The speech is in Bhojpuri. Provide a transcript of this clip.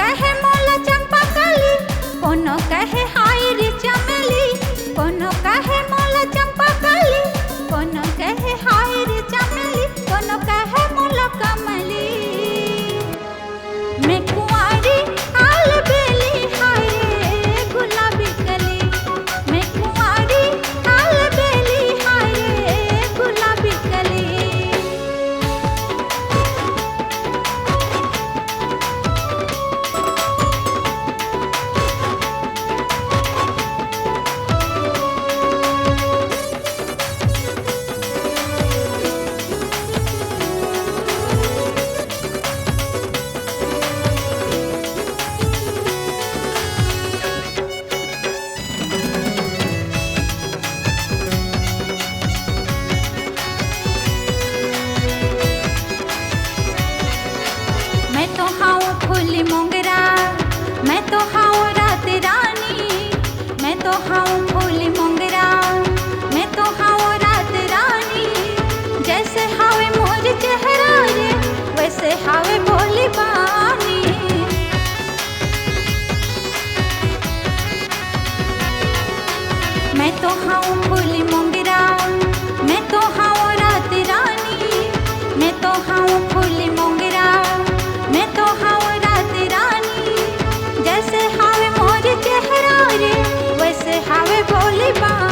कहे मोला चंपा कली, कोनो कहे हाय रे चमेली, कोनो कहे मोला चंपा कली, कोनो कहे हाय रे चमेली, कोनो कहे मोला कमली। मैं कुंवारी आल बेली हाय रे गुलाबी कली, मैं कुंवारी आल बेली हाय रे गुलाबी कली। मैं तो हाउ फूली मोंगरा, मैं तो हाउ रात रानी, मैं तो हाउ फूली मोंगरा, मैं तो हाउ रात रानी। जैसे हावे मोर चेहरा रे, वैसे हावे भोली बानी। मैं तो हाउ फूली मोंगरा, मैं तो हाउ रात रानी, मैं तो हाउ फूली मोंगरा, मैं तो हाउ रात रानी। जैसे हावे मोर चेहरा रे, वैसे हावे भोली बानी।